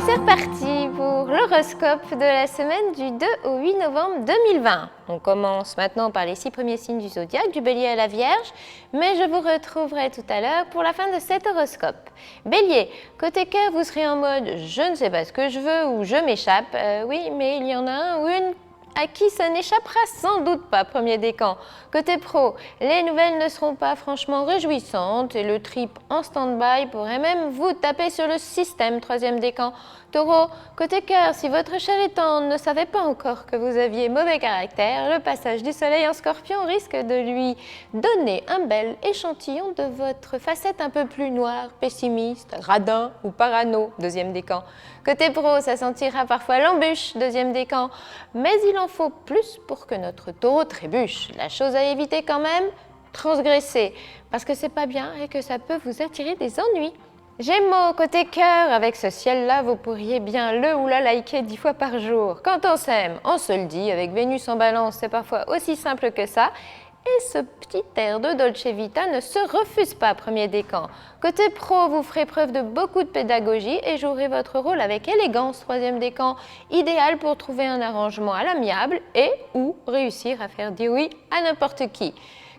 c'est reparti pour l'horoscope de la semaine du 2 au 8 novembre 2020. On commence maintenant par les 6 premiers signes du zodiaque, du Bélier à la Vierge, mais je vous retrouverai tout à l'heure pour la fin de cet horoscope. Bélier, côté cœur, vous serez en mode « je ne sais pas ce que je veux » ou « je m'échappe ». Oui, mais il y en a un ou une à qui ça n'échappera sans doute pas, premier décan. Côté pro, les nouvelles ne seront pas franchement réjouissantes et le trip en stand-by pourrait même vous taper sur le système, troisième décan. Taureau, côté cœur, si votre cher et tendre ne savait pas encore que vous aviez mauvais caractère, le passage du soleil en scorpion risque de lui donner un bel échantillon de votre facette un peu plus noire, pessimiste, radin ou parano, deuxième décan. Côté pro, ça sentira parfois l'embûche, deuxième décan, mais il en faut plus pour que notre taureau trébuche. La chose à éviter quand même, transgresser, parce que c'est pas bien et que ça peut vous attirer des ennuis. Gémeaux, côté cœur, avec ce ciel-là, vous pourriez bien le ou la liker 10 fois par jour. Quand on s'aime, on se le dit, avec Vénus en balance, c'est parfois aussi simple que ça. Et ce petit air de Dolce Vita ne se refuse pas, premier décan. Côté pro, vous ferez preuve de beaucoup de pédagogie et jouerez votre rôle avec élégance, troisième décan, idéal pour trouver un arrangement à l'amiable et ou réussir à faire dire oui à n'importe qui.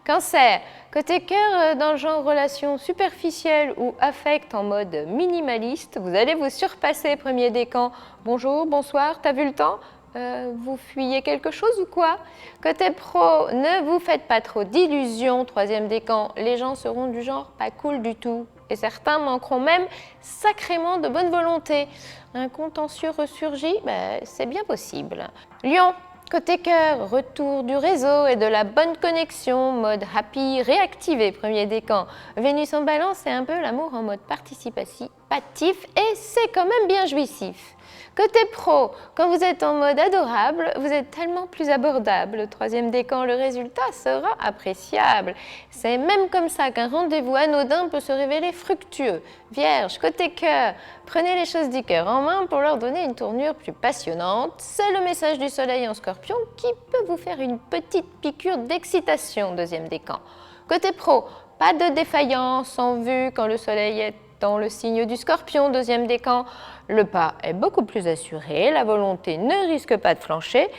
Cancer, côté cœur, dans le genre relation superficielle ou affect en mode minimaliste, vous allez vous surpasser, premier décan. Bonjour, bonsoir, t'as vu le temps ? Vous fuyez quelque chose ou quoi? Côté pro, ne vous faites pas trop d'illusions, troisième décan. Les gens seront du genre pas cool du tout. Et certains manqueront même sacrément de bonne volonté. Un contentieux ressurgit, c'est bien possible. Lion, côté cœur, retour du réseau et de la bonne connexion, mode happy réactivé, premier décan. Vénus en balance, c'est un peu l'amour en mode participatif et c'est quand même bien jouissif. Côté pro, quand vous êtes en mode adorable, vous êtes tellement plus abordable. Troisième décan, le résultat sera appréciable. C'est même comme ça qu'un rendez-vous anodin peut se révéler fructueux. Vierge, côté cœur, prenez les choses du cœur en main pour leur donner une tournure plus passionnante. C'est le message du soleil en scorpion qui peut vous faire une petite piqûre d'excitation, deuxième décan. Côté pro, pas de défaillance en vue quand le soleil est dans le signe du scorpion, deuxième décan. Le pas est beaucoup plus assuré, la volonté ne risque pas de flancher,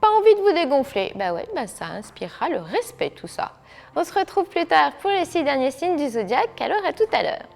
pas envie de vous dégonfler. Ça inspirera le respect tout ça. On se retrouve plus tard pour les 6 derniers signes du zodiaque, alors à tout à l'heure.